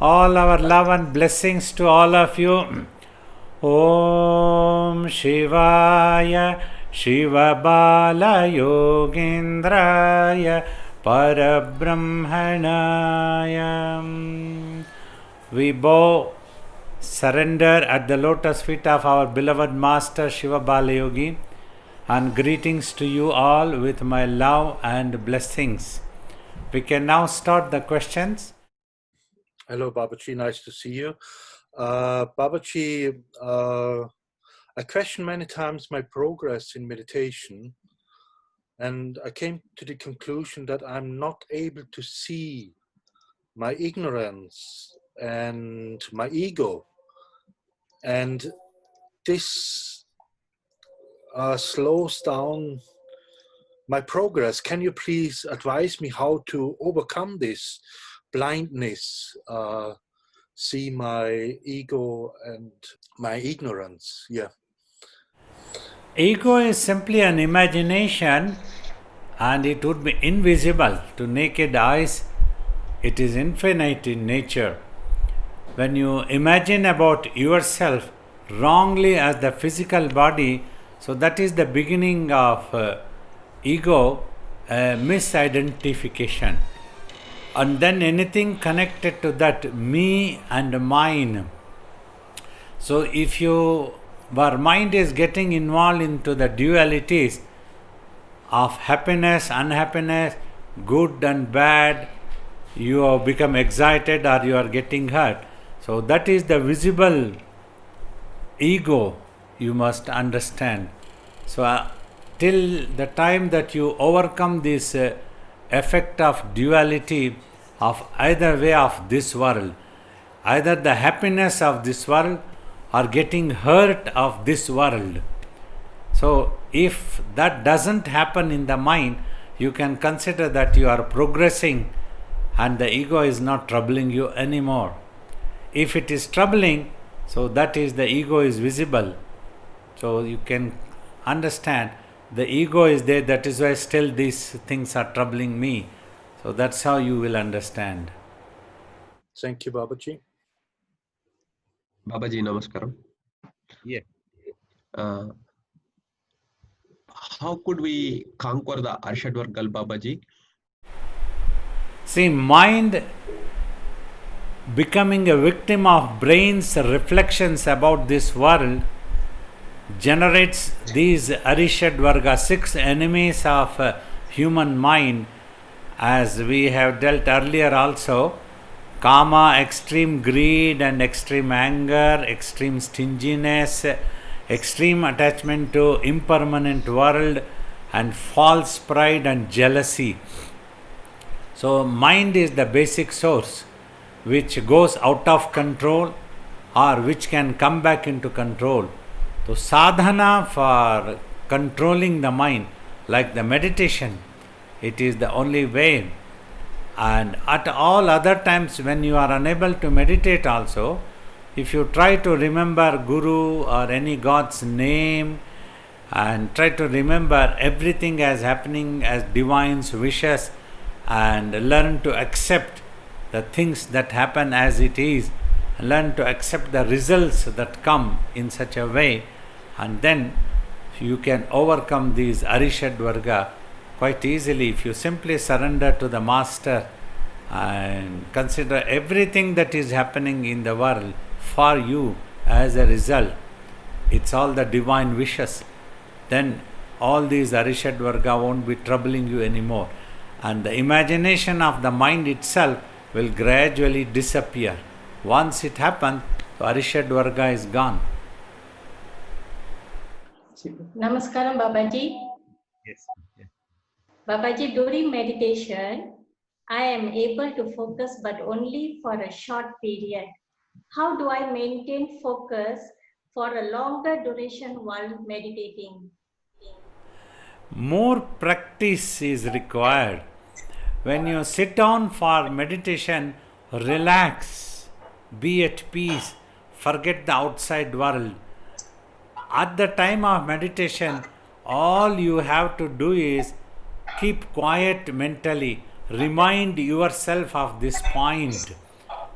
All our love and blessings to all of you. Om Shivaya Shivabala Yogendraya Parabrahmanaya. We bow, surrender at the lotus feet of our beloved Master Shiva Bala Yogi, and greetings to you all with my love and blessings. We can now start the questions. Hello, Babaji. Nice to see you. Babaji, I questioned many times my progress in meditation, and I came to the conclusion that I'm not able to see my ignorance and my ego. And this slows down my progress. Can you please advise me how to overcome this blindness, see my ego and my ignorance? Yeah. Ego is simply an imagination, and it would be invisible to naked eyes. It is infinite in nature. When you imagine about yourself wrongly as the physical body, so that is the beginning of ego, misidentification. And then anything connected to that, me and mine. So if your mind is getting involved into the dualities of happiness, unhappiness, good and bad, you have become excited or you are getting hurt. So that is the visible ego you must understand. So till the time that you overcome this effect of duality of either way of this world, either the happiness of this world or getting hurt of this world. So if that doesn't happen in the mind, you can consider that you are progressing and the ego is not troubling you anymore. If it is troubling, so that is the ego is visible. So you can understand the ego is there, that is why still these things are troubling me. So that's how you will understand. Thank you, Babaji. Babaji, namaskaram. Yeah. How could we conquer the Arshadvargal, Babaji? See, mind becoming a victim of brain's reflections about this world generates these Arishadvarga, 6 enemies of human mind, as we have dealt earlier also. Kama, extreme greed and extreme anger, extreme stinginess, extreme attachment to impermanent world, and false pride and jealousy. So mind is the basic source which goes out of control or which can come back into control. So sadhana for controlling the mind, like the meditation, it is the only way. And at all other times when you are unable to meditate also, if you try to remember Guru or any God's name and try to remember everything as happening as divine's wishes and learn to accept the things that happen as it is, learn to accept the results that come in such a way, and then you can overcome these Arishadvarga quite easily if you simply surrender to the Master and consider everything that is happening in the world for you as a result. It's all the divine wishes. Then all these Arishadvarga won't be troubling you anymore. And the imagination of the mind itself will gradually disappear. Once it happens, Arishadvarga is gone. Namaskaram, Babaji. Yes. Babaji, during meditation, I am able to focus but only for a short period. How do I maintain focus for a longer duration while meditating? More practice is required. When you sit down for meditation, relax, be at peace, forget the outside world. At the time of meditation, all you have to do is keep quiet mentally, remind yourself of this point.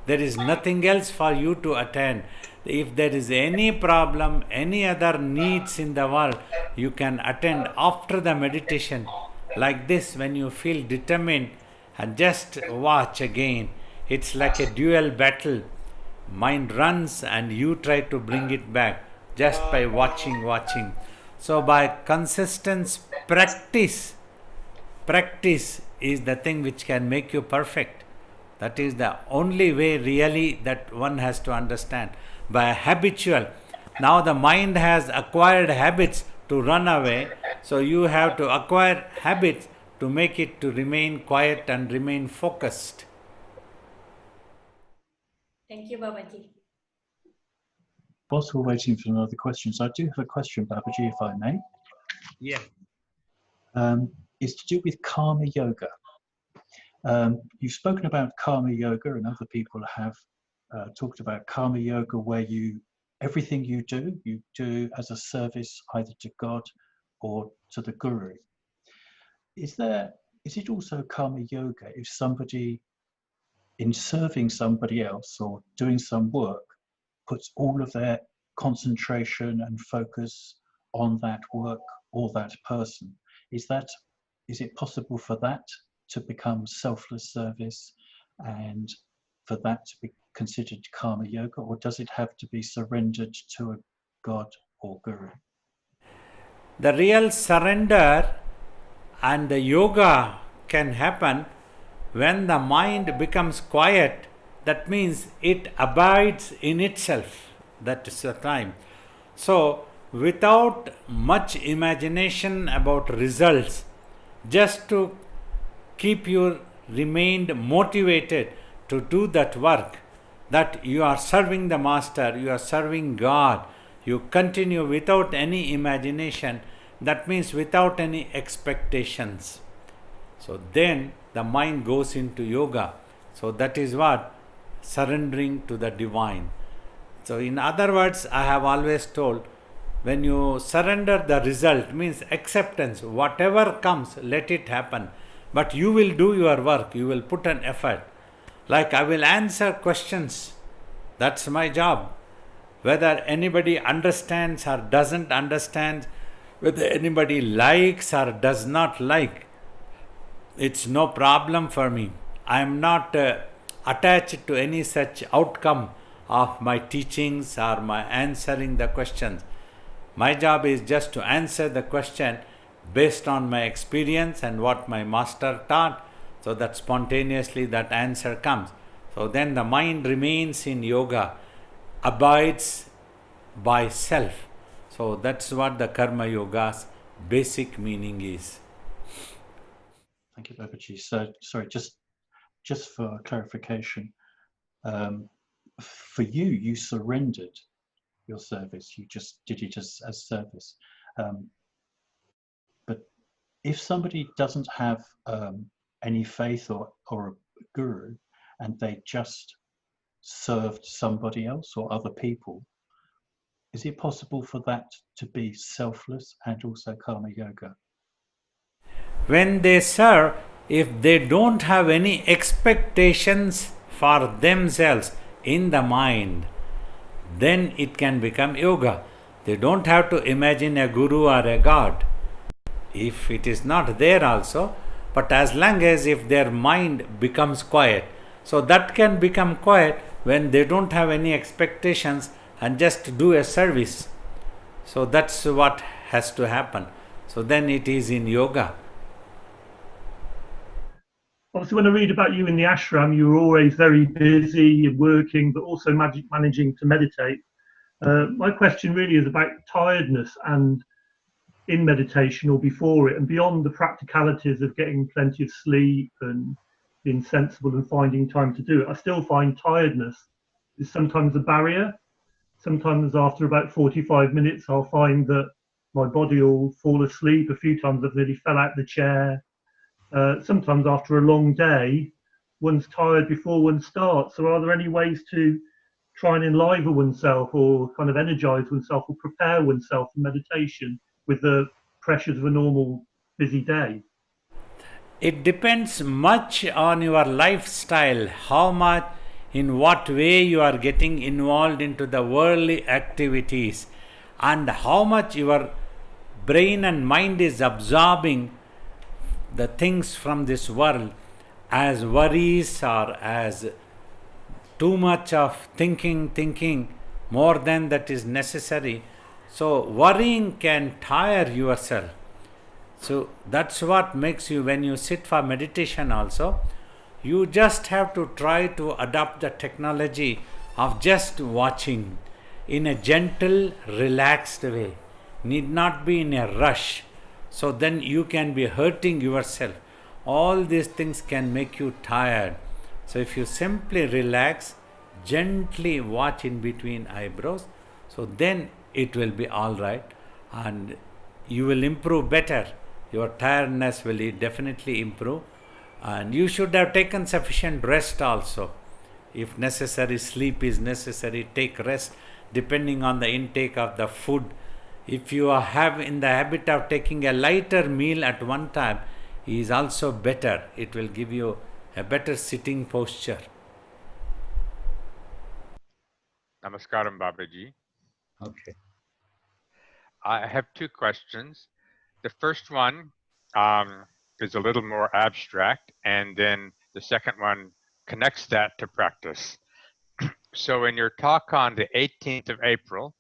There is nothing else for you to attend. If there is any problem, any other needs in the world, you can attend after the meditation. Like this, when you feel determined, and just watch again. It's like a dual battle. Mind runs and you try to bring it back just by watching. So by consistent practice is the thing which can make you perfect. That is the only way really that one has to understand. By habitual. Now the mind has acquired habits to run away, so you have to acquire habits to make it to remain quiet and remain focused. Thank you, Babaji. Whilst we're waiting for another questions, I do have a question, Babaji, if I may. Yeah. It's to do with karma yoga. You've spoken about karma yoga, and other people have talked about karma yoga, where everything you do as a service either to God or to the Guru. Is it also karma yoga if somebody, in serving somebody else or doing some work, puts all of their concentration and focus on that work or that person? Is it possible for that to become selfless service and for that to be considered karma yoga, or does it have to be surrendered to a God or Guru? The real surrender and the yoga can happen when the mind becomes quiet. That means it abides in itself. That is the time. So without much imagination about results, just to keep you remained motivated to do that work, that you are serving the Master, you are serving God, you continue without any imagination. That means without any expectations. So then the mind goes into yoga. So that is what? Surrendering to the divine. So in other words, I have always told, when you surrender the result, means acceptance. Whatever comes, let it happen. But you will do your work, you will put an effort. Like I will answer questions. That's my job. Whether anybody understands or doesn't understand, whether anybody likes or does not like, it's no problem for me. I am not attached to any such outcome of my teachings or my answering the questions. My job is just to answer the question based on my experience and what my master taught, so that spontaneously that answer comes. So then the mind remains in yoga, abides by self. So that's what the karma yoga's basic meaning is. Thank you, Babaji. So, sorry, just for clarification, for you surrendered your service. You just did it as service. But if somebody doesn't have any faith or a guru, and they just served somebody else or other people, is it possible for that to be selfless and also karma yoga? When they serve, if they don't have any expectations for themselves in the mind, then it can become yoga. They don't have to imagine a guru or a god. If it is not there also, but as long as if their mind becomes quiet, so that can become quiet when they don't have any expectations and just do a service. So that's what has to happen. So then it is in yoga. Obviously, when I read about you in the ashram, you were always very busy working, but also managing to meditate. My question really is about tiredness and in meditation or before it, and beyond the practicalities of getting plenty of sleep and being sensible and finding time to do it. I still find tiredness is sometimes a barrier. Sometimes after about 45 minutes, I'll find that my body will fall asleep. A few times I've nearly fell out the chair. Sometimes after a long day, one's tired before one starts. So are there any ways to try and enliven oneself or kind of energize oneself or prepare oneself for meditation with the pressures of a normal busy day? It depends much on your lifestyle, how much in what way you are getting involved into the worldly activities, and how much your brain and mind is absorbing the things from this world as worries or as too much of thinking more than that is necessary. So worrying can tire yourself. So that's what makes you, when you sit for meditation also, you just have to try to adopt the technology of just watching in a gentle, relaxed way. Need not be in a rush. So then you can be hurting yourself. All these things can make you tired. So if you simply relax, gently watch in between eyebrows, so then it will be all right and you will improve better. Your tiredness will definitely improve, and you should have taken sufficient rest also. If necessary, sleep is necessary, take rest depending on the intake of the food. If you have in the habit of taking a lighter meal at one time, is also better. It will give you a better sitting posture. Namaskaram, Babaji. Okay. I have two questions. The first one is a little more abstract, and then the second one connects that to practice. So in your talk on the 18th of April,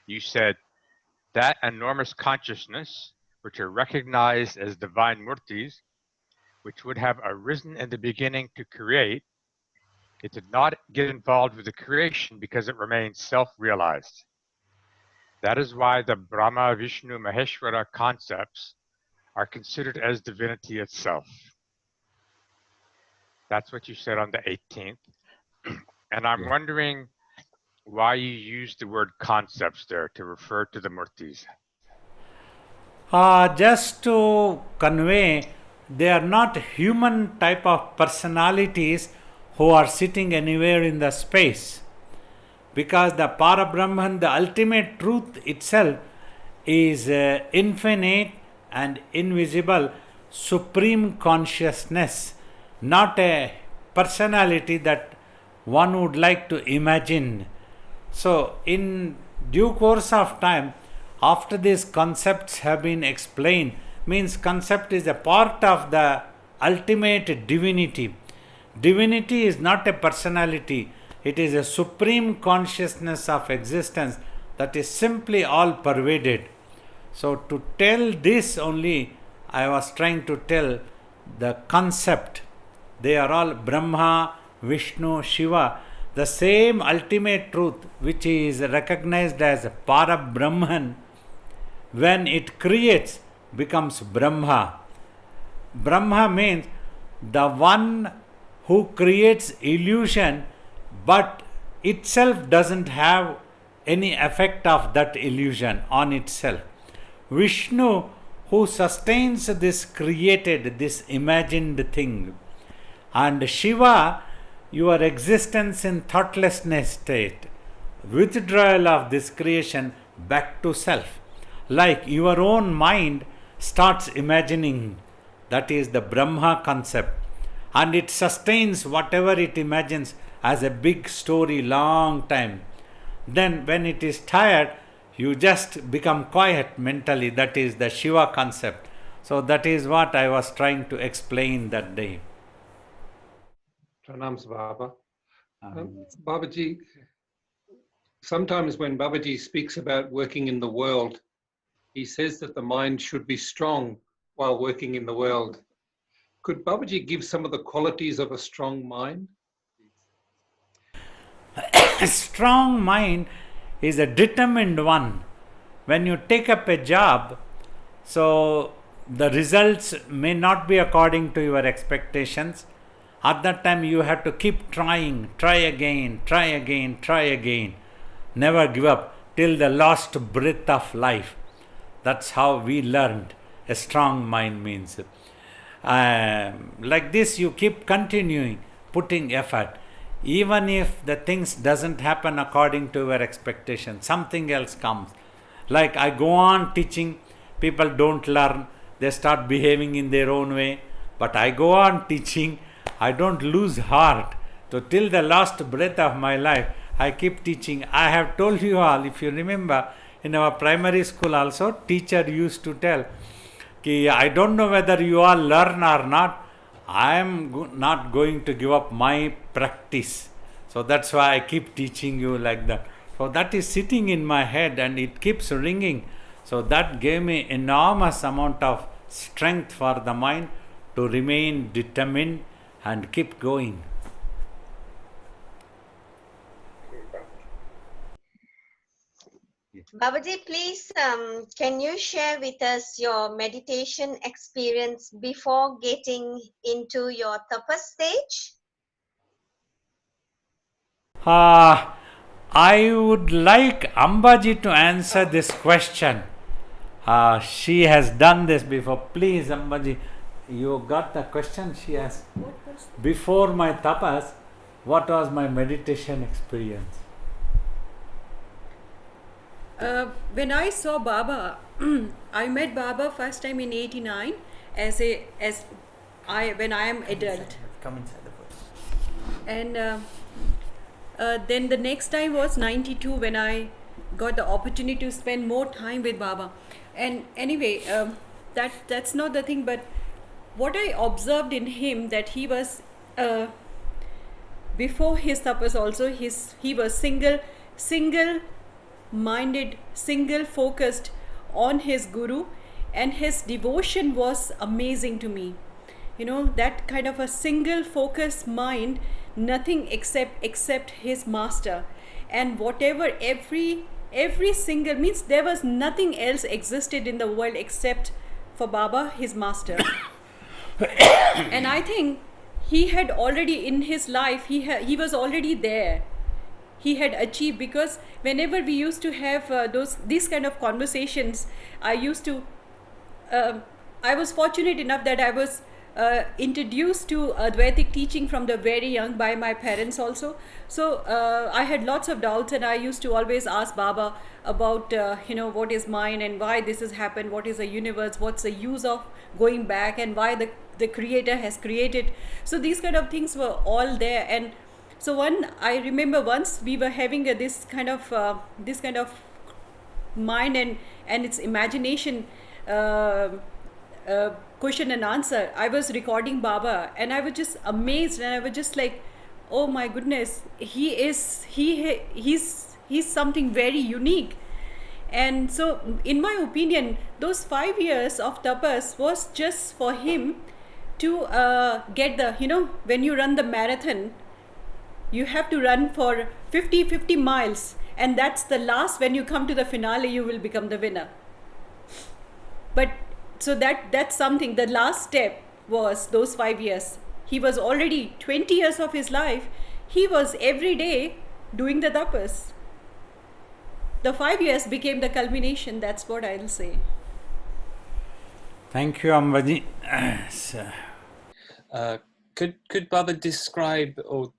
you said that enormous consciousness, which are recognized as divine murtis, which would have arisen in the beginning to create, it did not get involved with the creation because it remains self-realized. That is why the Brahma, Vishnu, Maheshwara concepts are considered as divinity itself. That's what you said on the 18th. And I'm wondering why you used the word concepts there to refer to the murtis. Just to convey, they are not human type of personalities who are sitting anywhere in the space, because the Parabrahman, the ultimate truth itself, is infinite and invisible supreme consciousness, not a personality that one would like to imagine. So in due course of time, after these concepts have been explained, means concept is a part of the ultimate divinity. Divinity is not a personality, it is a supreme consciousness of existence that is simply all pervaded. So to tell this only, I was trying to tell the concept. They are all Brahma, Vishnu, Shiva, the same ultimate truth which is recognized as Parabrahman. When it creates, becomes Brahma. Brahma means the one who creates illusion, but itself doesn't have any effect of that illusion on itself. Vishnu, who sustains this created, this imagined thing. And Shiva, your existence in thoughtlessness state, withdrawal of this creation back to self. Like your own mind starts imagining, that is the Brahma concept, and it sustains whatever it imagines as a big story long time. Then when it is tired, you just become quiet mentally. That is the Shiva concept. So that is what I was trying to explain that day. Pranams, Baba. Babaji, sometimes when Babaji speaks about working in the world, he says that the mind should be strong while working in the world. Could Babaji give some of the qualities of a strong mind? A strong mind is a determined one. When you take up a job, so the results may not be according to your expectations. At that time you have to keep trying, try again. Never give up till the last breath of life. That's how we learned a strong mind means. Like this you keep continuing, putting effort. Even if the things doesn't happen according to your expectation, something else comes. Like I go on teaching, people don't learn, they start behaving in their own way. But I go on teaching, I don't lose heart So till the last breath of my life, I keep teaching. I have told you all, if you remember, in our primary school also, teacher used to tell, Ki, I don't know whether you all learn or not, I am not going to give up my practice. So that's why I keep teaching you like that. So that is sitting in my head and it keeps ringing. So that gave me enormous amount of strength for the mind to remain determined and keep going. Babaji, please, can you share with us your meditation experience before getting into your tapas stage? I would like Ambaji to answer this question. She has done this before. Please, Ambaji, you got the question she asked. Before my tapas, what was my meditation experience? When I saw Baba, I met Baba first time in '89 when I am adult. Come inside the bus. And then the next time was '92 when I got the opportunity to spend more time with Baba. And anyway, that's not the thing, but what I observed in him, that he was before his tapas also, he was single minded, single focused on his guru, and his devotion was amazing to me. You know, that kind of a single focused mind, nothing except his master, and whatever every single means, there was nothing else existed in the world except for Baba, his master. And I think he had already in his life, he was already there. He had achieved, because whenever we used to have these kind of conversations, I was fortunate enough that I was introduced to Advaitic teaching from the very young by my parents also. So I had lots of doubts, and I used to always ask Baba about what is mine and why this has happened, what is the universe, what's the use of going back, and why the creator has created. So these kind of things were all there. And so I remember once we were having this kind of mind and its imagination question and answer. I was recording Baba, and I was just amazed, and I was just like, oh my goodness, he's something very unique. And so in my opinion, those 5 years of tapas was just for him to get when you run the marathon, you have to run for 50 miles, and that's the last, when you come to the finale, you will become the winner. But so that's something. The last step was those 5 years. He was already 20 years of his life, he was every day doing the tapas. The 5 years became the culmination. That's what I'll say. Thank you, Ambaji. Could Baba describe or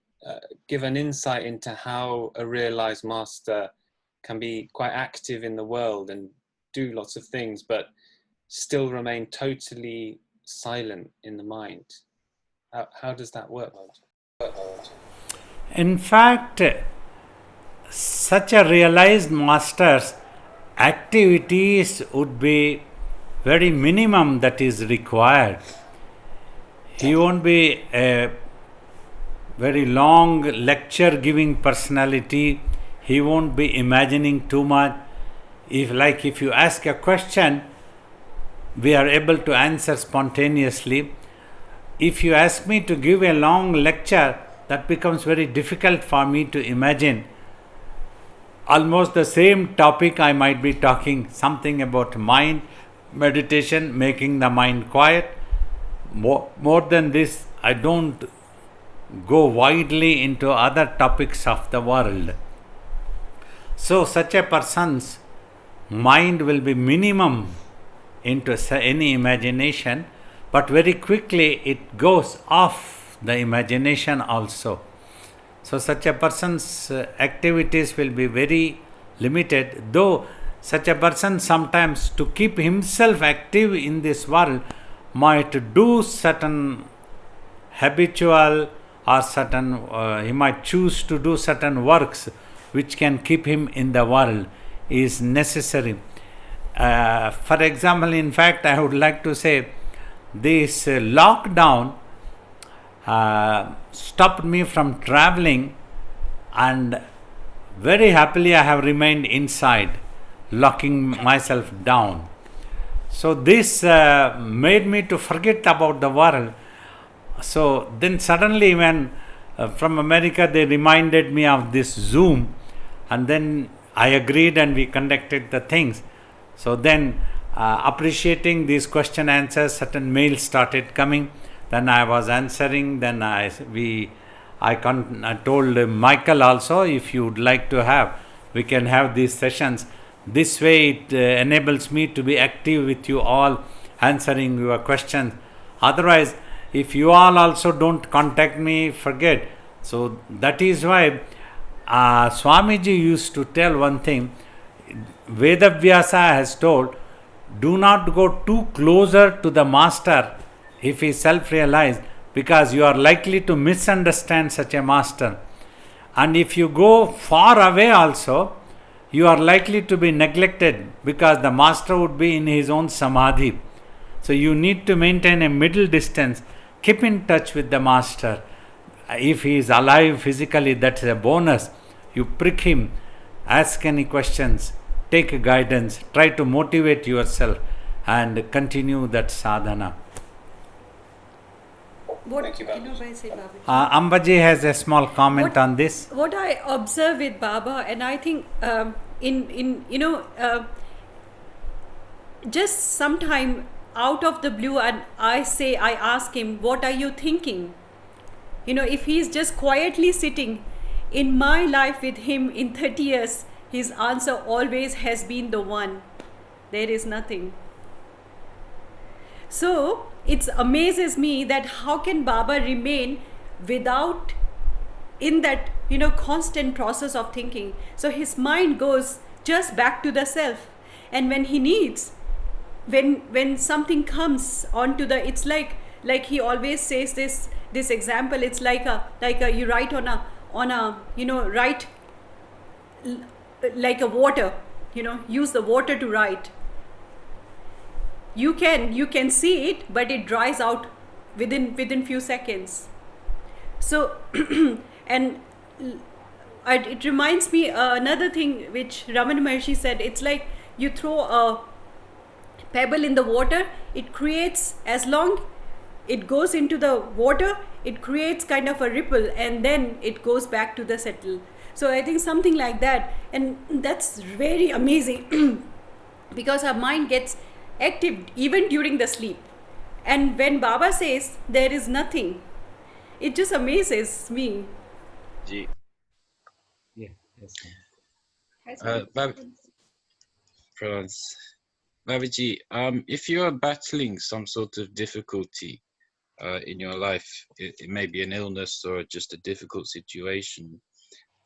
give an insight into how a realized master can be quite active in the world and do lots of things, but still remain totally silent in the mind? How does that work? In fact, such a realized master's activities would be very minimum that is required. He won't be a very long lecture giving personality. He won't be imagining too much. If you ask a question, we are able to answer spontaneously. If you ask me to give a long lecture, that becomes very difficult for me to imagine. Almost the same topic I might be talking, something about mind, meditation, making the mind quiet. More than this, I don't go widely into other topics of the world. So such a person's mind will be minimum into any imagination, but very quickly it goes off the imagination also. So such a person's activities will be very limited, though such a person sometimes, to keep himself active in this world, might do certain habitual or certain, he might choose to do certain works which can keep him in the world is necessary. For example, in fact, I would like to say this lockdown stopped me from traveling, and very happily I have remained inside, locking myself down. So this made me to forget about the world. So then suddenly when from America they reminded me of this Zoom, and then I agreed and we conducted the things. So then appreciating these question answers, certain mails started coming. Then I was answering. Then I told Michael also, if you would like to have, we can have these sessions. This way it enables me to be active with you all, answering your questions. Otherwise, if you all also don't contact me, forget. So that is why Swamiji used to tell one thing. Vedavyasa has told, do not go too closer to the master if he is self-realized, because you are likely to misunderstand such a master. And if you go far away also, you are likely to be neglected, because the master would be in his own samadhi. So you need to maintain a middle distance. Keep in touch with the master. If he is alive physically, that's a bonus. You prick him, ask any questions, take guidance, try to motivate yourself and continue that sadhana. What can I say, Babaji? Ambaji has a small comment on this. What I observe with Baba, and I think just sometime out of the blue, and I ask him, what are you thinking? If he's just quietly sitting, in my life with him in 30 years, his answer always has been the one: there is nothing. So it amazes me that how can Baba remain without in that constant process of thinking. So his mind goes just back to the self, and when he needs, when something comes onto the, it's like he always says this example. It's like a you write on a write like a water, use the water to write. You can see it, but it dries out within few seconds. So and it reminds me another thing which Ramana Maharshi said. It's like you throw a pebble in the water, it creates, as long it goes into the water, it creates kind of a ripple, and then it goes back to the settle. So I think something like that, and that's very amazing because our mind gets active even during the sleep. And when Baba says there is nothing, it just amazes me. Ji. Yeah, yes. Babaji, if you are battling some sort of difficulty in your life, it may be an illness or just a difficult situation,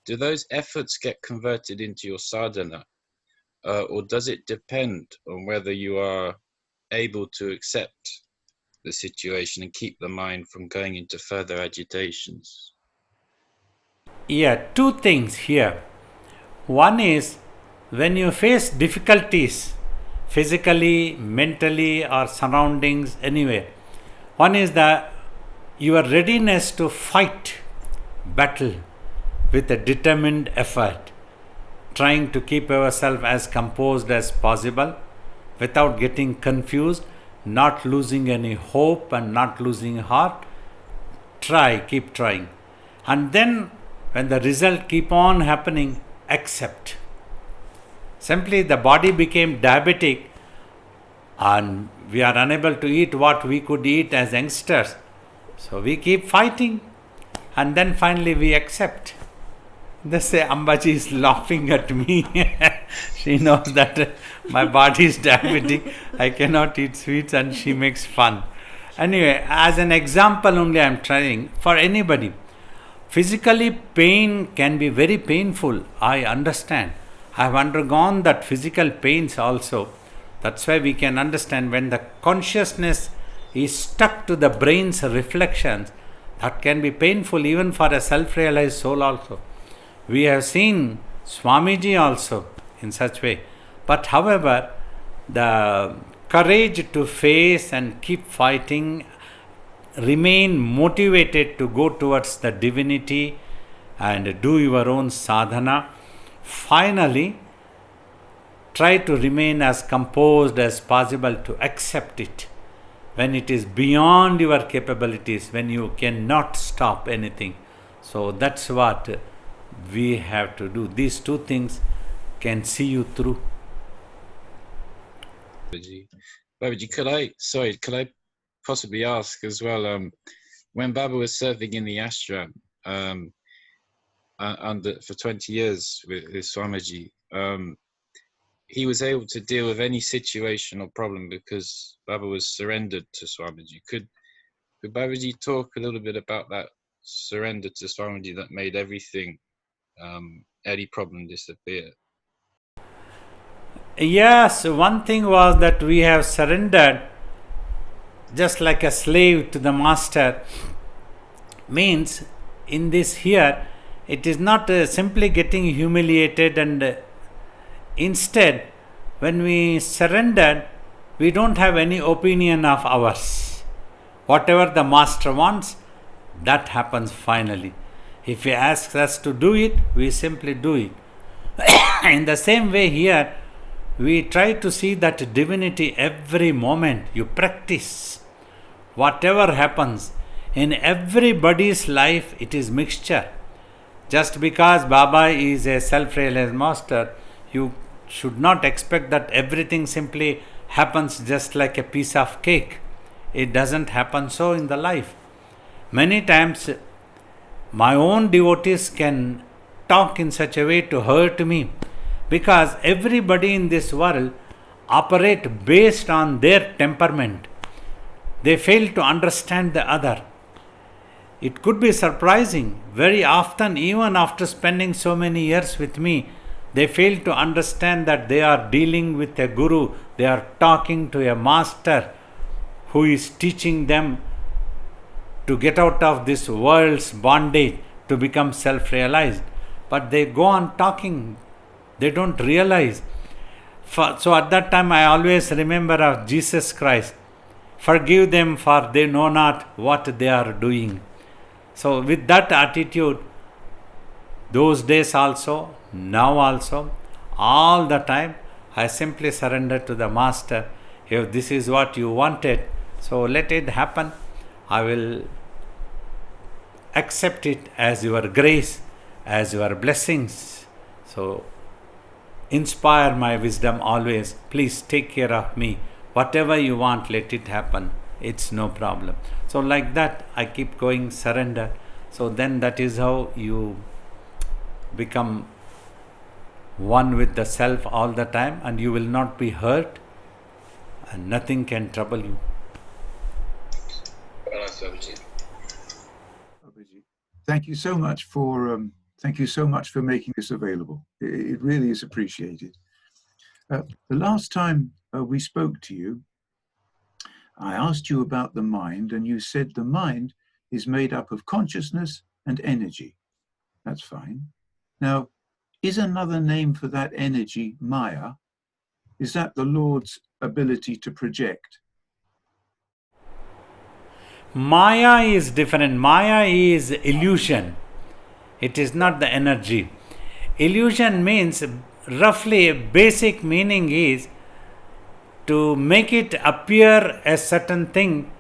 do those efforts get converted into your sadhana? Or does it depend on whether you are able to accept the situation and keep the mind from going into further agitations? Yeah, two things here. One is, when you face difficulties, physically, mentally, or surroundings, anywhere, one is your readiness to fight battle with a determined effort, trying to keep yourself as composed as possible without getting confused, not losing any hope and not losing heart. Keep trying. And then when the result keep on happening, accept. Simply the body became diabetic and we are unable to eat what we could eat as youngsters. So we keep fighting and then finally we accept. They say Ambaji is laughing at me. She knows that my body is diabetic. I cannot eat sweets and she makes fun. Anyway, as an example only I am trying for anybody. Physically, pain can be very painful. I understand. I have undergone that physical pains also. That's why we can understand when the consciousness is stuck to the brain's reflections, That can be painful even for a self-realized soul also. We have seen Swamiji also in such way. But however, the courage to face and keep fighting, remain motivated to go towards the divinity and do your own sadhana. Finally, try to remain as composed as possible to accept it when it is beyond your capabilities, when you cannot stop anything. So that's what we have to do. These two things can see you through. Babaji, could I possibly ask as well, when Baba was serving in the ashram for 20 years with Swamiji, he was able to deal with any situation or problem because Baba was surrendered to Swamiji. Could Babaji talk a little bit about that surrender to Swamiji that made everything, any problem disappear? Yes, one thing was that we have surrendered just like a slave to the master. Means in this here, it is not simply getting humiliated, and instead, when we surrendered, we don't have any opinion of ours. Whatever the master wants, that happens finally. If he asks us to do it, we simply do it. In the same way here, we try to see that divinity every moment. You practice. Whatever happens, in everybody's life, it is mixture. Just because Baba is a self-realized master, you should not expect that everything simply happens just like a piece of cake. It doesn't happen so in the life. Many times, my own devotees can talk in such a way to hurt me, because everybody in this world operate based on their temperament. They fail to understand the other. It could be surprising. Very often, even after spending so many years with me, they fail to understand that they are dealing with a guru. They are talking to a master who is teaching them to get out of this world's bondage, to become self-realized. But they go on talking. They don't realize. So at that time, I always remember of Jesus Christ. Forgive them, for they know not what they are doing. So with that attitude, those days also, now also, all the time, I simply surrender to the master. If this is what you wanted, so let it happen. I will accept it as your grace, as your blessings. So inspire my wisdom always. Please take care of me. Whatever you want, let it happen. It's no problem. So like that, I keep going, surrender. So then that is how you become one with the self all the time, and you will not be hurt, and nothing can trouble you. Thank you so much for making this available. It really is appreciated. The last time we spoke to you, I asked you about the mind, and you said the mind is made up of consciousness and energy. That's fine. Now, is another name for that energy Maya? Is that the Lord's ability to project? Maya is different. Maya is illusion. It is not the energy. Illusion means, roughly, basic meaning is to make it appear a certain thing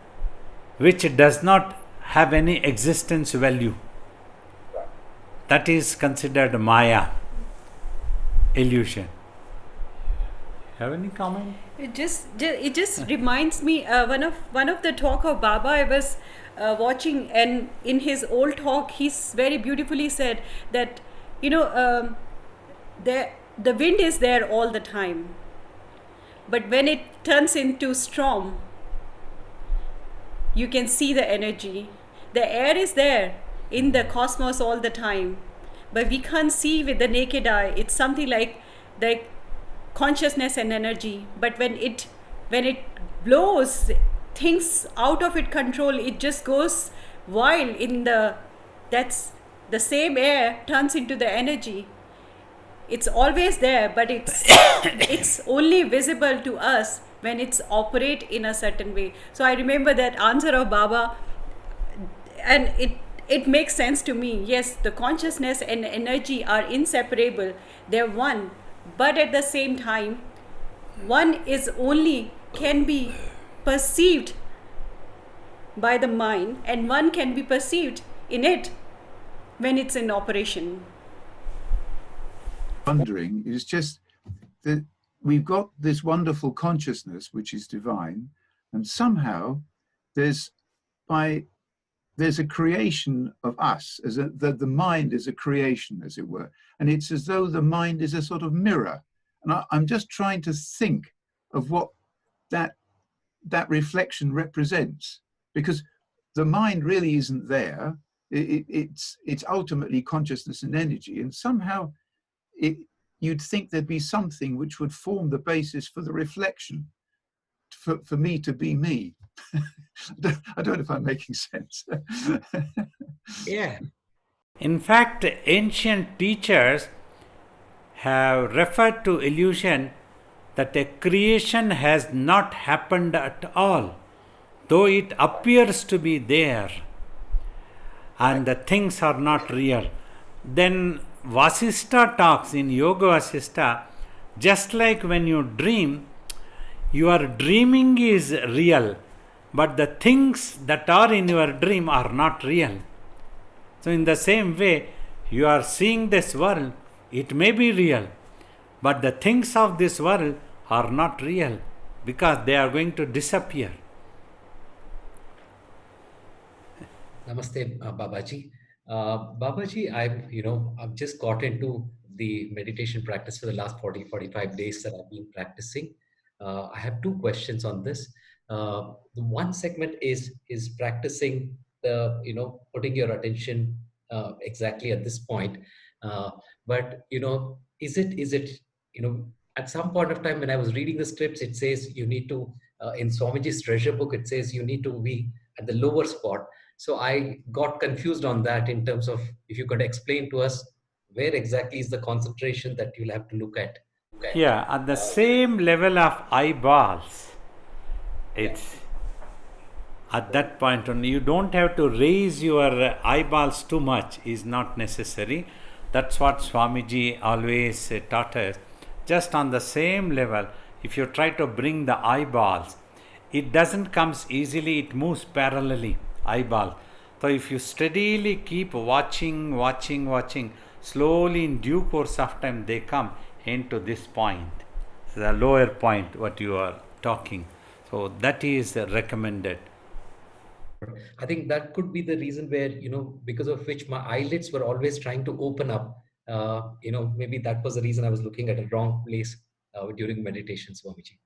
which does not have any existence value. That is considered Maya, illusion. Have any comment? It just reminds me one of the talk of Baba I was watching, and in his old talk he's very beautifully said that the wind is there all the time, but when it turns into storm, you can see the energy. The air is there in the cosmos all the time, but we can't see with the naked eye. It's something like consciousness and energy, but when it blows things out of its control, it just goes while that's the same air turns into the energy. It's always there, but it's only visible to us when it's operate in a certain way. So I remember that answer of Baba, and it makes sense to me. Yes, the consciousness and energy are inseparable. They're one, but at the same time, one is only can be perceived by the mind, and one can be perceived in it when it's in operation. Wondering is just that we've got this wonderful consciousness which is divine, and somehow there's a creation of us, as the mind is a creation, as it were, and it's as though the mind is a sort of mirror. And I'm just trying to think of what that reflection represents, because the mind really isn't there. It's ultimately consciousness and energy, and somehow you'd think there'd be something which would form the basis for the reflection, for me to be me. I don't know if I'm making sense. Yeah. In fact, ancient teachers have referred to illusion that a creation has not happened at all, though it appears to be there, and the things are not real. Then Vasistha talks in Yoga Vasistha, just like when you dream, your dreaming is real, but the things that are in your dream are not real. So in the same way, you are seeing this world, it may be real, but the things of this world are not real because they are going to disappear. Namaste, Babaji. Babaji, I've just got into the meditation practice for the last 45 days that I've been practicing. I have two questions on this. The one segment is practicing putting your attention exactly at this point. But is it at some point of time when I was reading the scripts, it says you need to in Swamiji's treasure book, it says you need to be at the lower spot. So I got confused on that in terms of if you could explain to us where exactly is the concentration that you'll have to look at. Yeah, at the same level of eyeballs. It's at that point only. You don't have to raise your eyeballs too much, is not necessary. That's what Swamiji always taught us. Just on the same level, if you try to bring the eyeballs, it doesn't come easily, it moves parallelly, eyeball. So if you steadily keep watching, slowly in due course of time they come into this point, the lower point what you are talking. So that is recommended. I think that could be the reason where, because of which my eyelids were always trying to open up. Maybe that was the reason I was looking at a wrong place during meditation, Swamiji.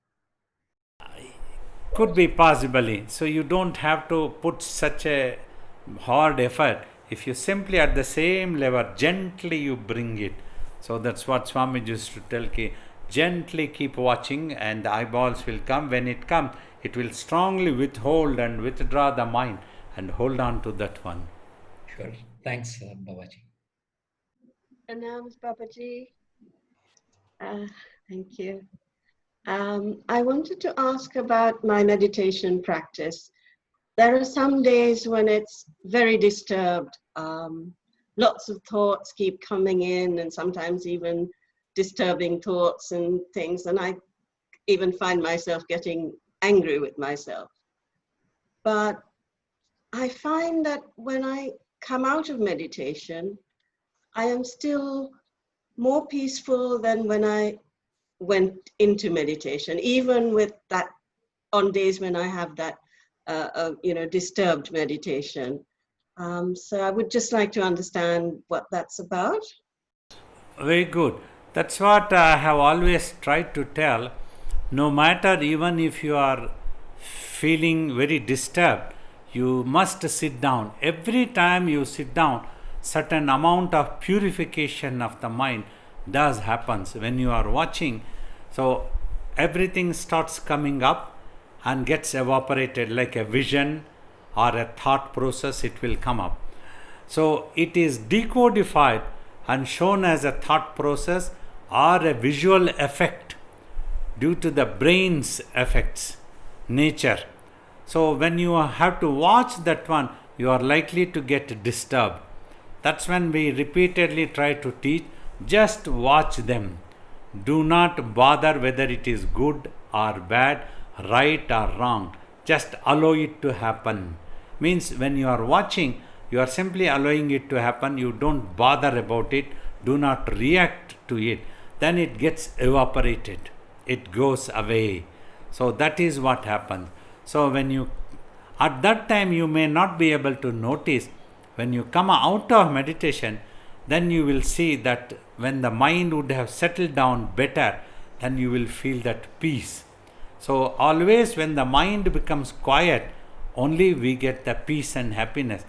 Could be possibly. So you don't have to put such a hard effort. If you simply at the same level, gently you bring it. So that's what Swamiji used to tell, gently keep watching and the eyeballs will come. When it comes, it will strongly withhold and withdraw the mind and hold on to that one. Sure. Thanks, Babaji. Announce Babaji. Thank you. I wanted to ask about my meditation practice. There are some days when it's very disturbed. Lots of thoughts keep coming in, and sometimes even disturbing thoughts and things. And I even find myself getting angry with myself. But I find that when I come out of meditation, I am still more peaceful than when I went into meditation, even with that on days when I have that disturbed meditation. So I would just like to understand what that's about. Very good. That's what I have always tried to tell. No matter, even if you are feeling very disturbed, you must sit down. Every time you sit down, certain amount of purification of the mind does happens when you are watching. So everything starts coming up and gets evaporated like a vision or a thought process, it will come up. So it is decodified and shown as a thought process or a visual effect due to the brain's effects, nature. So when you have to watch that one, you are likely to get disturbed. That's when we repeatedly try to teach, just watch them. Do not bother whether it is good or bad, right or wrong. Just allow it to happen. Means when you are watching, you are simply allowing it to happen. You don't bother about it. Do not react to it. Then it gets evaporated. It goes away. So that is what happens. So when you, at that time you may not be able to notice. When you come out of meditation, then you will see that when the mind would have settled down better, then you will feel that peace. So always when the mind becomes quiet, only we get the peace and happiness.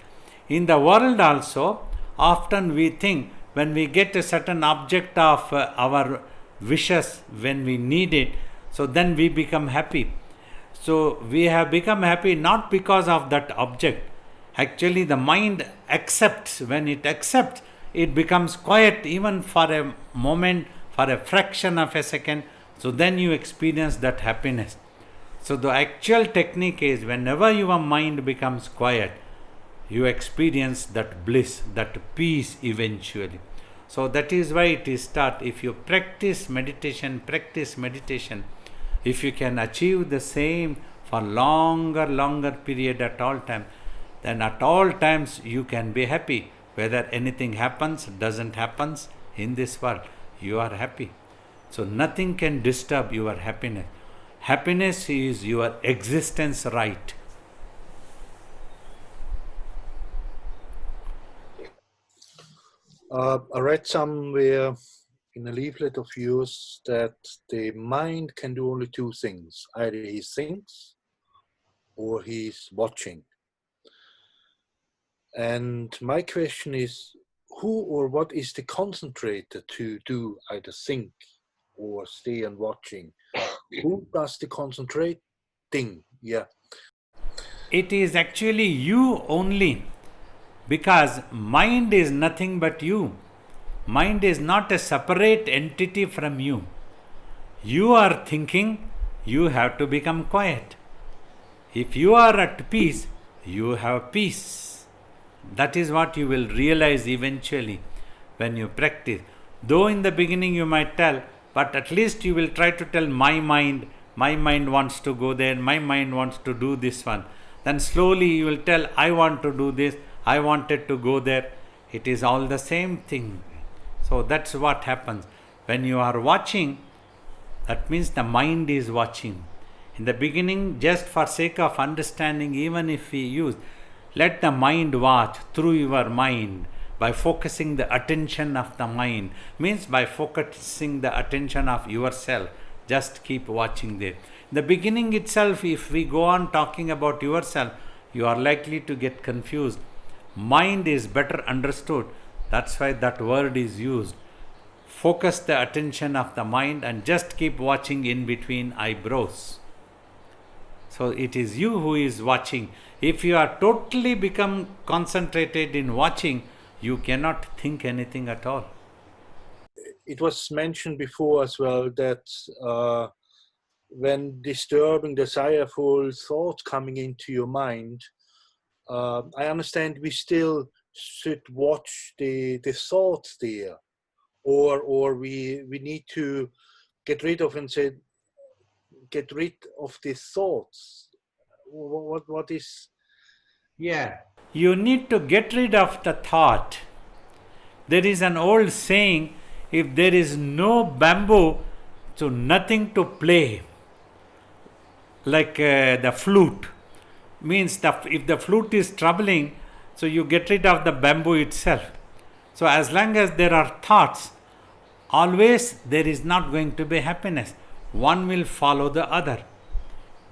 In the world also, often we think when we get a certain object of our wishes, when we need it, so then we become happy. So we have become happy not because of that object. Actually the mind accepts. When it accepts, it becomes quiet even for a moment, for a fraction of a second. So then you experience that happiness. So the actual technique is whenever your mind becomes quiet, you experience that bliss, that peace eventually. So that is why it is taught, if you practice meditation, if you can achieve the same for longer period at all time, then at all times you can be happy. Whether anything happens, doesn't happens in this world, you are happy. So nothing can disturb your happiness. Happiness is your existence right. I read somewhere in a leaflet of yours that the mind can do only two things. Either he thinks or he's watching. And my question is, who or what is the concentrator to do either think or stay on watching? Who does the concentrating? Yeah. It is actually you only, because mind is nothing but you. Mind is not a separate entity from you. You are thinking, you have to become quiet. If you are at peace, you have peace. That is what you will realize eventually when you practice. Though in the beginning you might tell, but at least you will try to tell my mind wants to go there, my mind wants to do this one. Then slowly you will tell, I want to do this, I wanted to go there. It is all the same thing. So that's what happens. When you are watching, that means the mind is watching. In the beginning, just for sake of understanding, even if we use, let the mind watch through your mind by focusing the attention of the mind. Means by focusing the attention of yourself. Just keep watching there. In the beginning itself, if we go on talking about yourself, you are likely to get confused. Mind is better understood. That's why that word is used. Focus the attention of the mind and just keep watching in between eyebrows. So it is you who is watching. If you are totally become concentrated in watching, you cannot think anything at all. It was mentioned before as well that when disturbing, desireful thoughts coming into your mind, I understand we still should watch the thoughts there, or we need to get rid of these thoughts. What is? Yeah. You need to get rid of the thought. There is an old saying, if there is no bamboo, so nothing to play. Like the flute. Means if the flute is troubling, so you get rid of the bamboo itself. So as long as there are thoughts, always there is not going to be happiness. One will follow the other.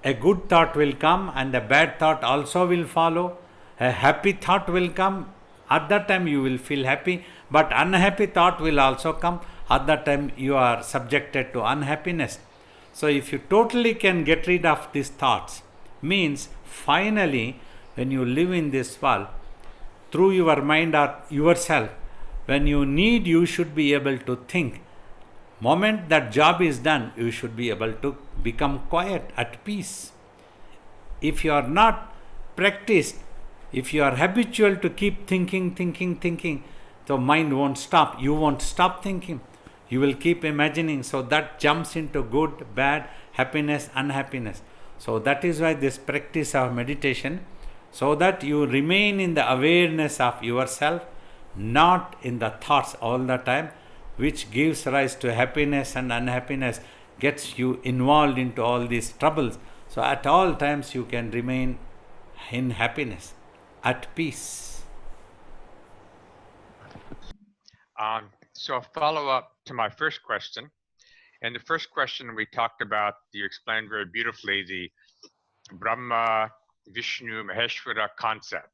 A good thought will come and a bad thought also will follow. A happy thought will come. At that time you will feel happy. But unhappy thought will also come. At that time you are subjected to unhappiness. So if you totally can get rid of these thoughts, means finally when you live in this world, through your mind or yourself, when you need, you should be able to think. Moment that job is done, you should be able to become quiet, at peace. If you are not practiced, if you are habitual to keep thinking, the mind won't stop. You won't stop thinking. You will keep imagining. So that jumps into good, bad, happiness, unhappiness. So that is why this practice of meditation, so that you remain in the awareness of yourself, not in the thoughts all the time, which gives rise to happiness and unhappiness, gets you involved into all these troubles. So at all times you can remain in happiness, at peace. So a follow-up to my first question. And the first question we talked about, you explained very beautifully the Brahma, Vishnu, Maheshwara concept.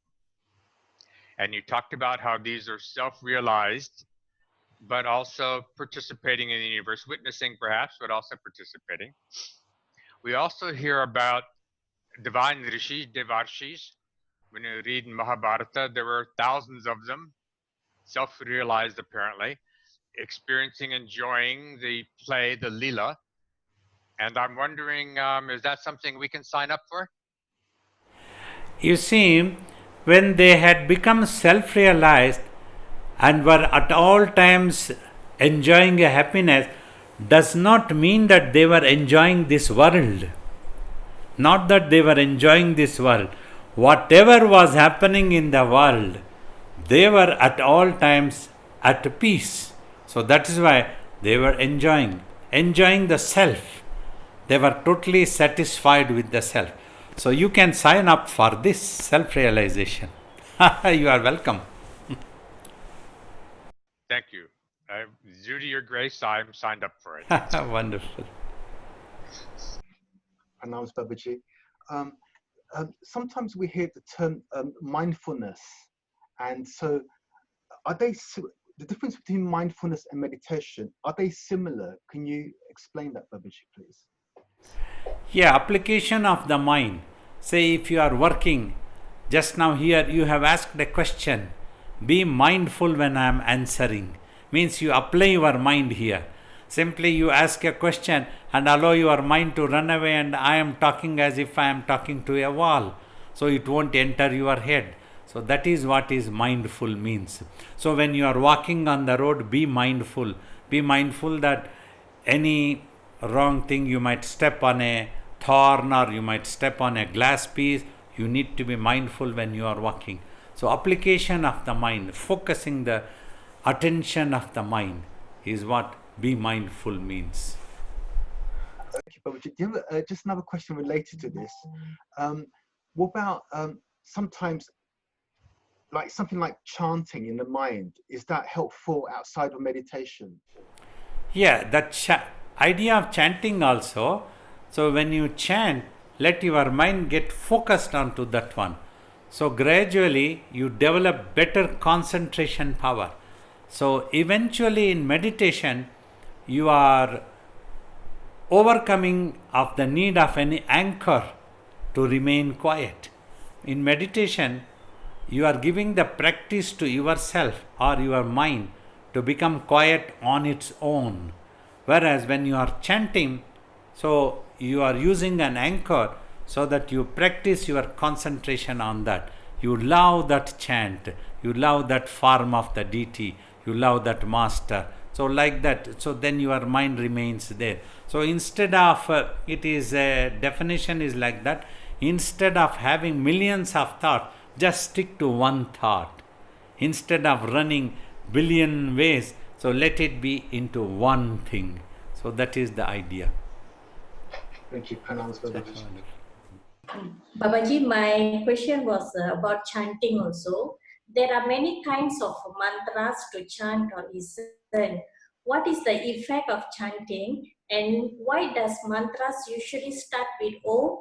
And you talked about how these are self-realized, but also participating in the universe, witnessing perhaps, but also participating. We also hear about divine rishis, devarshis. When you read in Mahabharata, there were thousands of them, self-realized apparently, experiencing, enjoying the play, the Leela. And I'm wondering, is that something we can sign up for? You see, when they had become self-realized and were at all times enjoying a happiness, does not mean that they were enjoying this world. Not that they were enjoying this world. Whatever was happening in the world, they were at all times at peace. So that is why they were enjoying the self. They were totally satisfied with the self. So you can sign up for this self-realization. You are welcome. Thank you. Due to your grace, I'm signed up for it. Wonderful. Pranams, Babaji. Sometimes we hear the term mindfulness, and so are they the difference between mindfulness and meditation? Are they similar? Can you explain that, Babaji, please? Yeah, application of the mind. Say if you are working, just now here you have asked a question. Be mindful when I am answering. Means you apply your mind here. Simply you ask a question and allow your mind to run away, and I am talking as if I am talking to a wall. So it won't enter your head. So that is what is mindful means. So when you are walking on the road, be mindful. Be mindful that any wrong thing, you might step on a thorn or you might step on a glass piece. You need to be mindful when you are walking. So application of the mind, focusing the attention of the mind is what be mindful means. Thank you, Babaji. Do you have just another question related to this? What about sometimes like something like chanting in the mind? Is that helpful outside of meditation? Yeah, that idea of chanting also. So when you chant, let your mind get focused onto that one. So gradually you develop better concentration power. So eventually in meditation, you are overcoming of the need of any anchor to remain quiet. In meditation, you are giving the practice to yourself or your mind to become quiet on its own. Whereas when you are chanting, so you are using an anchor so that you practice your concentration on that. You love that chant, you love that form of the deity, you love that master. So like that, so then your mind remains there. So instead of, definition is like that, instead of having millions of thoughts, just stick to one thought. Instead of running billion ways, so let it be into one thing. So that is the idea. Thank you. Babaji, my question was about chanting also. There are many kinds of mantras to chant or listen. What is the effect of chanting, and why does mantras usually start with Om?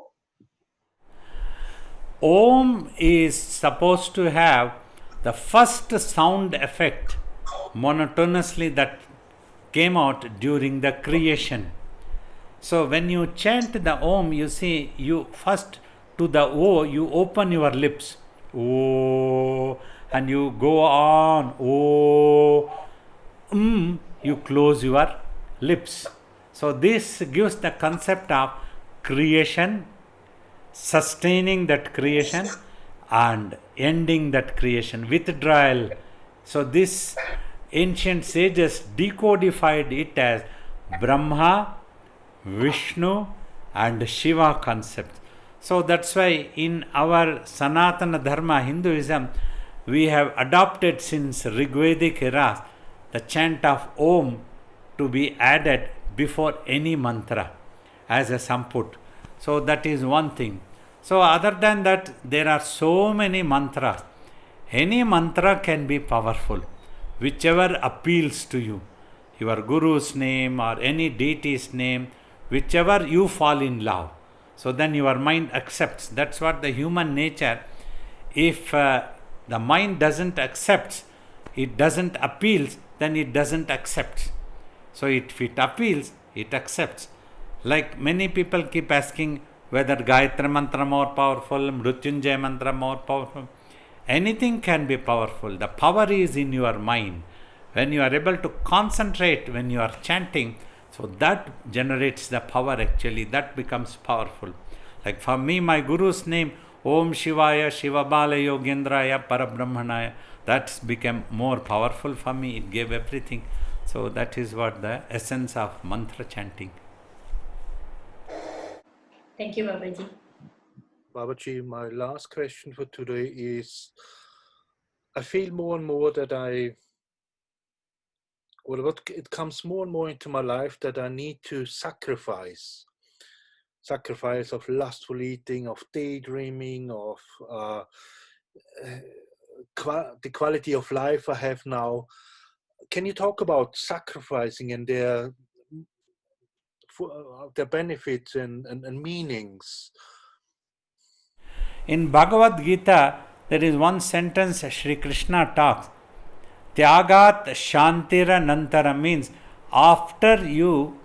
Om is supposed to have the first sound effect monotonously that came out during the creation. So when you chant the Om, you see, you first to the O, you open your lips. O, and you go on. O, you close your lips. So this gives the concept of creation, sustaining that creation, and ending that creation, withdrawal. So this ancient sages decodified it as Brahma, Vishnu, and Shiva concepts. So that's why in our Sanatana Dharma, Hinduism, we have adopted since Rigvedic era the chant of Om to be added before any mantra as a samput. So that is one thing. So other than that, there are so many mantras. Any mantra can be powerful, whichever appeals to you. Your guru's name or any deity's name, whichever you fall in love. So then your mind accepts. That's what the human nature. If the mind doesn't accept, it doesn't appeals, then it doesn't accept. So if it appeals, it accepts. Like many people keep asking whether Gayatri Mantra more powerful, Mrityunjay Mantra more powerful. Anything can be powerful. The power is in your mind. When you are able to concentrate when you are chanting, so that generates the power actually. That becomes powerful. Like for me, my guru's name, Om Shivaya Shivabala Yogendraya Parabrahmanaya, that became more powerful for me. It gave everything. So that is what the essence of mantra chanting. Thank you, Babaji. Babaji, my last question for today is, I feel more and more that it comes more and more into my life that I need to sacrifice of lustful eating, of daydreaming, of the quality of life I have now. Can you talk about sacrificing and their benefits and meanings? In Bhagavad Gita, there is one sentence Sri Krishna talks. Tyagat Shantira Nantara means after you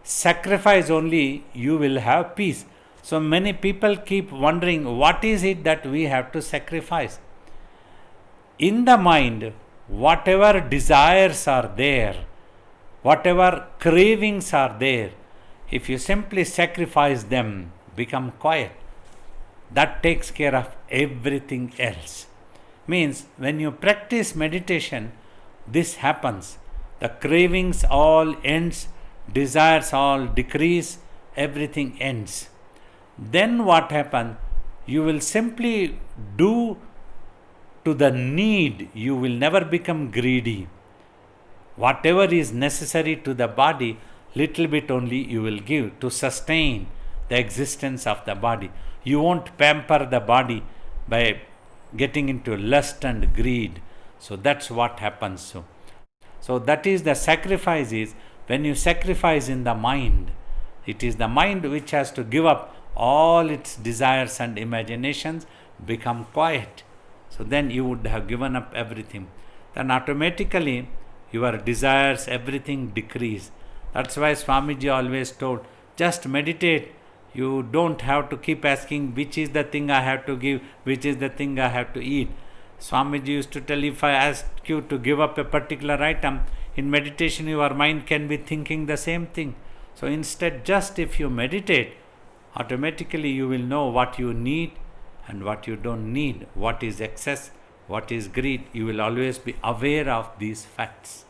sacrifice only, you will have peace. So many people keep wondering, what is it that we have to sacrifice? In the mind, whatever desires are there, whatever cravings are there, if you simply sacrifice them, become quiet, that takes care of everything else. Means when you practice meditation, this happens. The cravings all ends, desires all decrease, everything ends. Then what happens? You will simply do to the need. You will never become greedy. Whatever is necessary to the body, little bit only you will give to sustain the existence of the body. You won't pamper the body by getting into lust and greed. So that's what happens. So that is the sacrifice is when you sacrifice in the mind. It is the mind which has to give up all its desires and imaginations, become quiet. So then you would have given up everything. Then automatically your desires, everything decrease. That's why Swamiji always told, just meditate. You don't have to keep asking which is the thing I have to give, which is the thing I have to eat. Swamiji used to tell, if I ask you to give up a particular item, in meditation your mind can be thinking the same thing. So instead, just if you meditate, automatically you will know what you need and what you don't need, what is excess, what is greed. You will always be aware of these facts.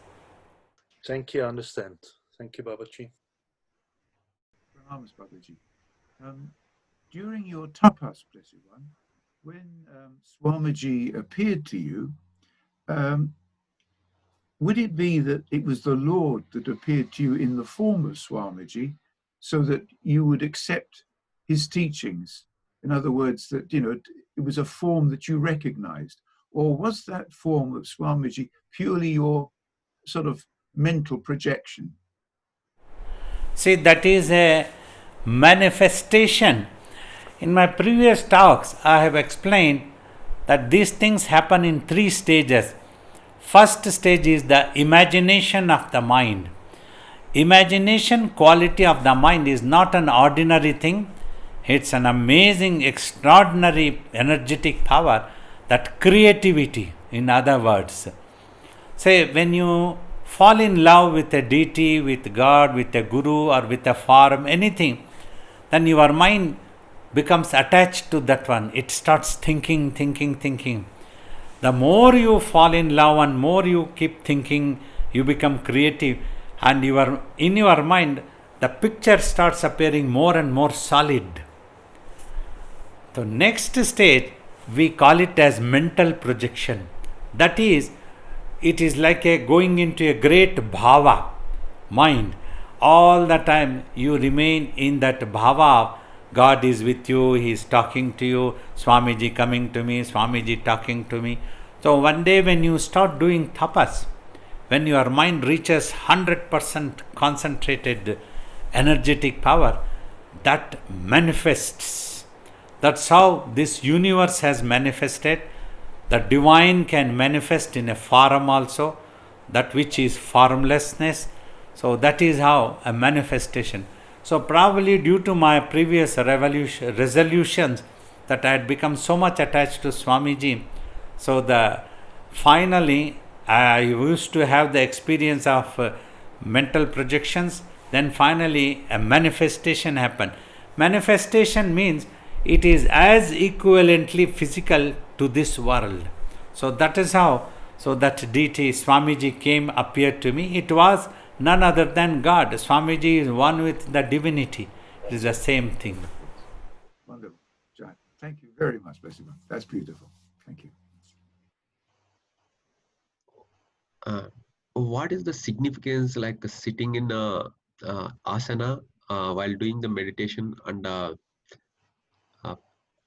Thank you, I understand. Thank you, Babaji. Pranamas, Babaji. During your tapas, Blessed One, when Swamiji appeared to you, would it be that it was the Lord that appeared to you in the form of Swamiji so that you would accept his teachings? In other words, that, it was a form that you recognized? Or was that form of Swamiji purely your sort of mental projection? See, that is a manifestation. In my previous talks, I have explained that these things happen in 3 stages. First stage is the imagination of the mind. Imagination quality of the mind is not an ordinary thing. It's an amazing, extraordinary, energetic power, that creativity, in other words. Say, when you fall in love with a deity, with God, with a guru, or with a form, anything, then your mind becomes attached to that one. It starts thinking. The more you fall in love and more you keep thinking, you become creative, and in your mind, the picture starts appearing more and more solid. The next stage, we call it as mental projection. That is, it is like going into a great bhava mind. All the time you remain in that bhava. God is with you, He is talking to you, Swamiji coming to me, Swamiji talking to me. So one day when you start doing tapas, when your mind reaches 100% concentrated energetic power, that manifests. That's how this universe has manifested. The divine can manifest in a form also, that which is formlessness. So that is how a manifestation. So probably due to my previous resolutions that I had become so much attached to Swamiji, so finally I used to have the experience of mental projections. Then finally a manifestation happened. Manifestation means it is as equivalently physical to this world. So that is how, so that deity Swamiji appeared to me. It was none other than God. Swamiji is one with the divinity. It is the same thing. Wonderful. John, thank you very much, Besiva. That's beautiful. Thank you. What is the significance like sitting in a asana while doing the meditation and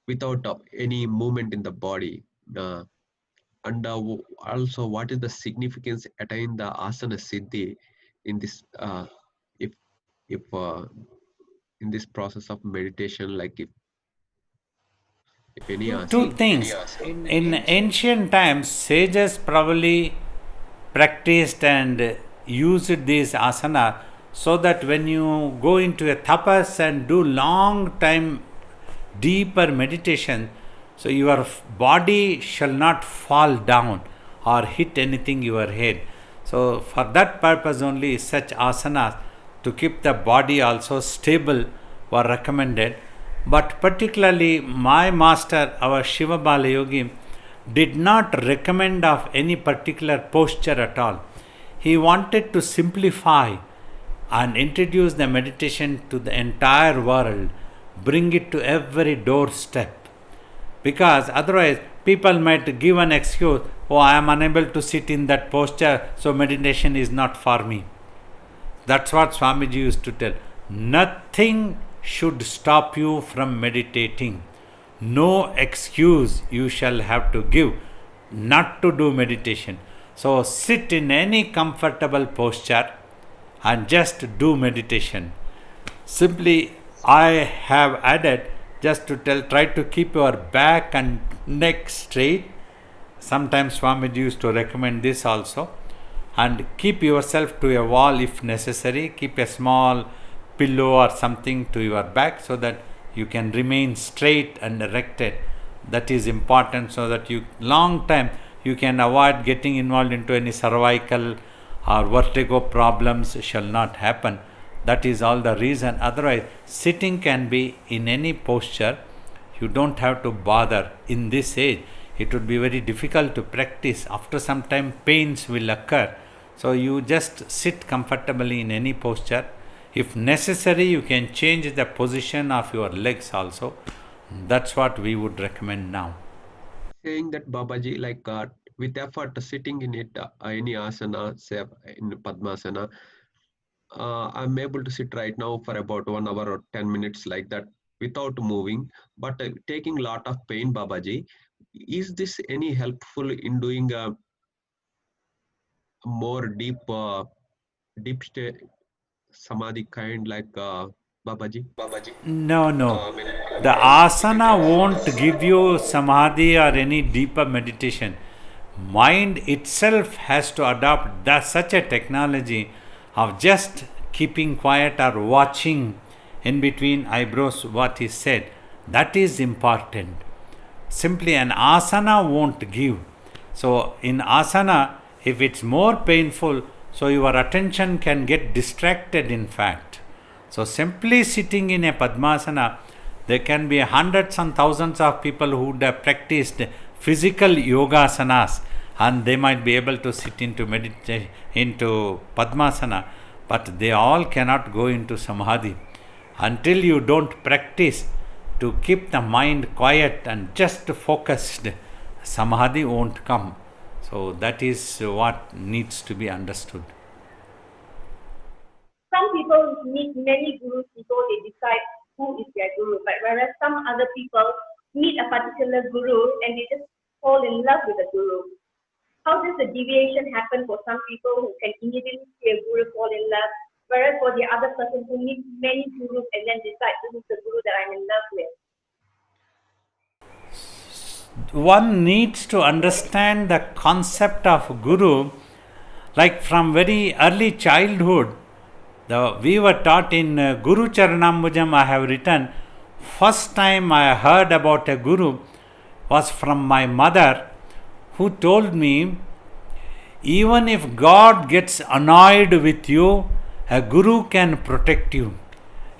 without any movement in the body? And also, what is the significance attain the asana siddhi in this if in this process of meditation, like if any asana? Two things. In ancient times, sages probably practiced and used this asana so that when you go into a tapas and do long time deeper meditation, so your body shall not fall down or hit anything your head. So for that purpose only such asanas, to keep the body also stable, were recommended. But particularly my master, our Shiva Bala Yogi, did not recommend of any particular posture at all. He wanted to simplify and introduce the meditation to the entire world, bring it to every doorstep. Because otherwise people might give an excuse, oh, I am unable to sit in that posture, so meditation is not for me. That's what Swamiji used to tell. Nothing should stop you from meditating. No excuse you shall have to give not to do meditation. So sit in any comfortable posture and just do meditation. Simply I have added just to tell, try to keep your back and neck straight. Sometimes Swamiji used to recommend this also. And keep yourself to a wall if necessary. Keep a small pillow or something to your back so that you can remain straight and erected. That is important, so that you long time you can avoid getting involved into any cervical or vertigo problems shall not happen. That is all the reason. Otherwise, sitting can be in any posture. You don't have to bother. In this age, it would be very difficult to practice. After some time, pains will occur. So you just sit comfortably in any posture. If necessary, you can change the position of your legs also. That's what we would recommend now. Saying that, Babaji, like with effort sitting in it, any asana, say in Padmasana, I'm able to sit right now for about 1 hour or 10 minutes like that without moving, but taking a lot of pain, Babaji. Is this any helpful in doing a more deep state samadhi kind, like Babaji? No. The asana won't give you samadhi or any deeper meditation. Mind itself has to adopt such a technology of just keeping quiet or watching in between eyebrows what is said. That is important. Simply an asana won't give. So in asana, if it's more painful, so your attention can get distracted in fact. So simply sitting in a Padmasana, there can be hundreds and thousands of people who would have practiced physical yogasanas and they might be able to sit into meditation, into Padmasana, but they all cannot go into Samadhi. Until you don't practice to keep the mind quiet and just focused, Samadhi won't come. So that is what needs to be understood. Some people meet many gurus before they decide who is their guru, but whereas some other people meet a particular guru and they just fall in love with the guru. How does the deviation happen for some people who can immediately see a guru fall in love, whereas for the other person who meets many gurus and then decide this is the guru that I'm in love with? One needs to understand the concept of guru, like from very early childhood. We were taught in Guru Charanambujam, I have written, first time I heard about a guru was from my mother, who told me, even if God gets annoyed with you, a guru can protect you.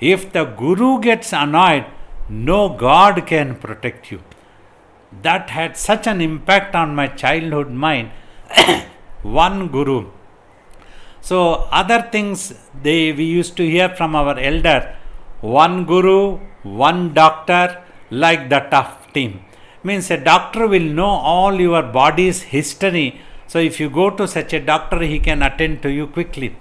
If the guru gets annoyed, no God can protect you. That had such an impact on my childhood mind. One guru. So other things we used to hear from our elder, one guru, one doctor, like the tough team. Means a doctor will know all your body's history. So if you go to such a doctor, he can attend to you quickly.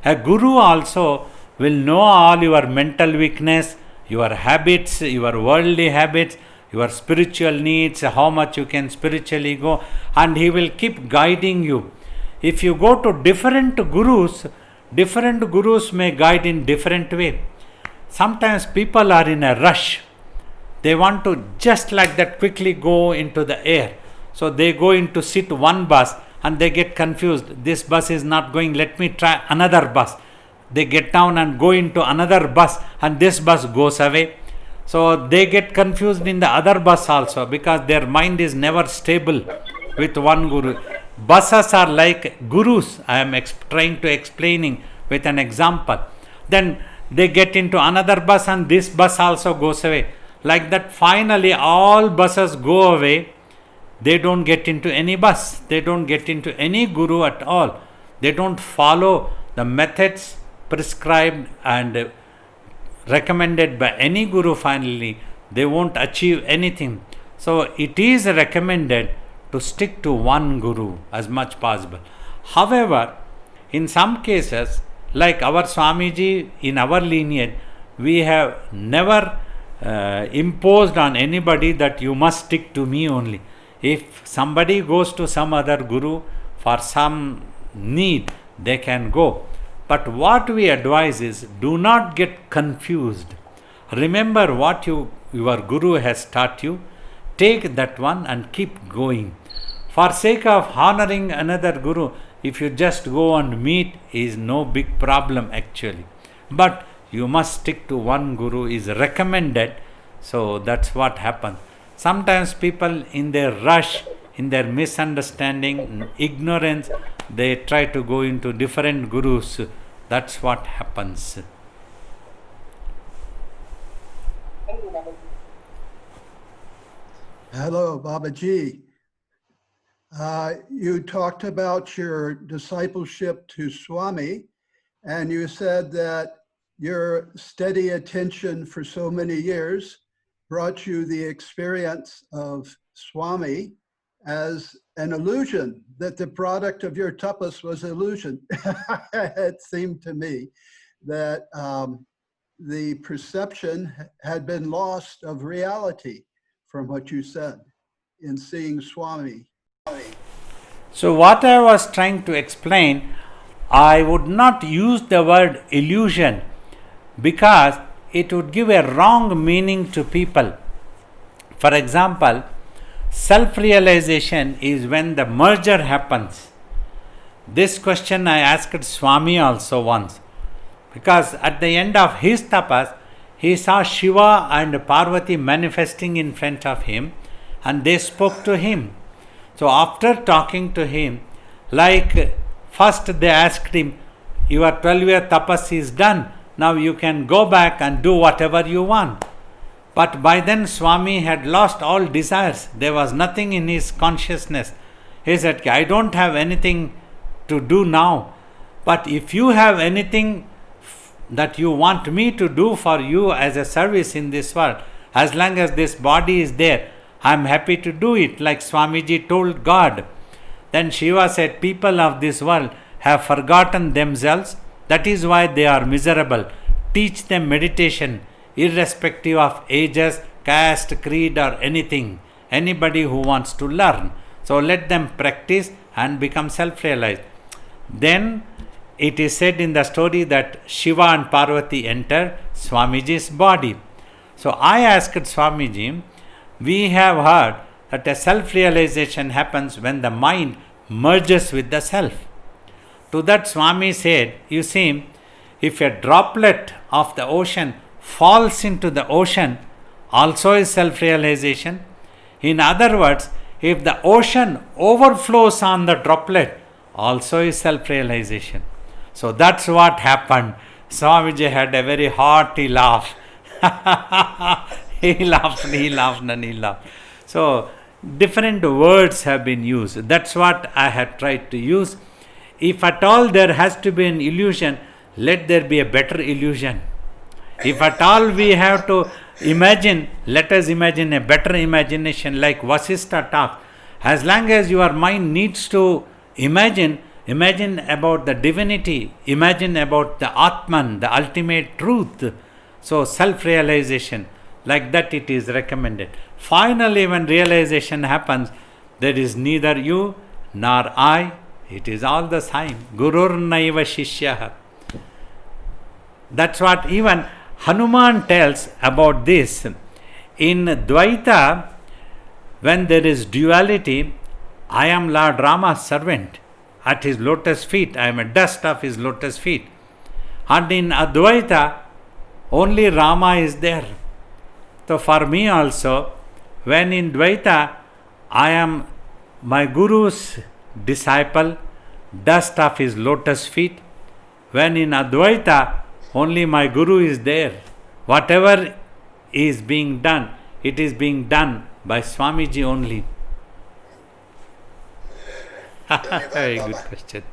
A guru also will know all your mental weakness, your habits, your worldly habits, your spiritual needs, how much you can spiritually go, and he will keep guiding you. If you go to different gurus may guide in different way. Sometimes people are in a rush. They want to just like that quickly go into the air. So they go into sit one bus and they get confused. This bus is not going, let me try another bus. They get down and go into another bus and this bus goes away. So they get confused in the other bus also because their mind is never stable with one guru. Buses are like gurus. I am trying to explaining with an example. Then they get into another bus and this bus also goes away. Like that, finally all buses go away. They don't get into any bus. They don't get into any guru at all. They don't follow the methods prescribed and recommended by any guru. Finally, they won't achieve anything. So it is recommended to stick to one guru as much possible. However, in some cases, like our Swamiji in our lineage, we have never imposed on anybody that you must stick to me only. If somebody goes to some other guru for some need, they can go. But what we advise is, do not get confused. Remember what your guru has taught you. Take that one and keep going. For sake of honoring another guru, if you just go and meet, is no big problem actually. But you must stick to one guru is recommended. So that's what happens. Sometimes people in their rush, in their misunderstanding, ignorance, they try to go into different gurus. That's what happens. Hello, Babaji. You talked about your discipleship to Swami, and you said that your steady attention for so many years brought you the experience of Swami as an illusion, that the product of your tapas was illusion. It seemed to me that the perception had been lost of reality from what you said in seeing Swami. So what I was trying to explain, I would not use the word illusion because it would give a wrong meaning to people. For example, self-realization is when the merger happens. This question I asked Swami also once, because at the end of his tapas, he saw Shiva and Parvati manifesting in front of him, and they spoke to him. So after talking to him, like first they asked him, your 12-year tapas is done, now you can go back and do whatever you want. But by then Swami had lost all desires. There was nothing in his consciousness. He said, I don't have anything to do now, but if you have anything that you want me to do for you as a service in this world, as long as this body is there, I am happy to do it, like Swamiji told God. Then Shiva said, people of this world have forgotten themselves, that is why they are miserable. Teach them meditation, irrespective of ages, caste, creed or anything. Anybody who wants to learn. So let them practice and become self-realized. Then it is said in the story that Shiva and Parvati entered Swamiji's body. So I asked Swamiji, we have heard that a self-realization happens when the mind merges with the self. To that Swami said, you see, if a droplet of the ocean falls into the ocean, also is self-realization. In other words, if the ocean overflows on the droplet, also is self-realization. So that's what happened. Swamiji had a very hearty laugh. He laughed and he laughed. So different words have been used. That's what I had tried to use. If at all there has to be an illusion, let there be a better illusion. If at all we have to imagine, let us imagine a better imagination like Vasistha talk. As long as your mind needs to imagine about the divinity, imagine about the Atman, the ultimate truth. So self-realization, like that it is recommended. Finally, when realization happens, there is neither you nor I, it is all the same. Gurur naiva shishyaha. That's what even Hanuman tells about this. In Dvaita, when there is duality, I am Lord Rama's servant. At his lotus feet, I am a dust of his lotus feet. And in Advaita, only Rama is there. So for me also, when in Dvaita, I am my Guru's disciple, dust of his lotus feet. When in Advaita, only my Guru is there. Whatever is being done, it is being done by Swamiji only. Very good question.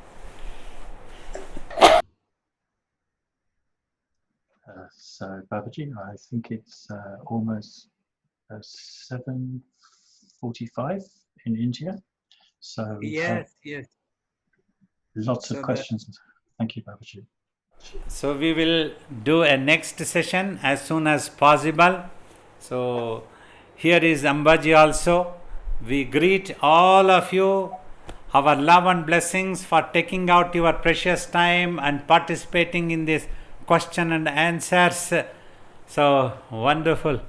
So Babaji, I think it's almost 7:45 in India. So yes. Lots of questions. Thank you, Babaji. So we will do a next session as soon as possible. So here is Ambaji also. We greet all of you. Our love and blessings for taking out your precious time and participating in this question and answers. So wonderful.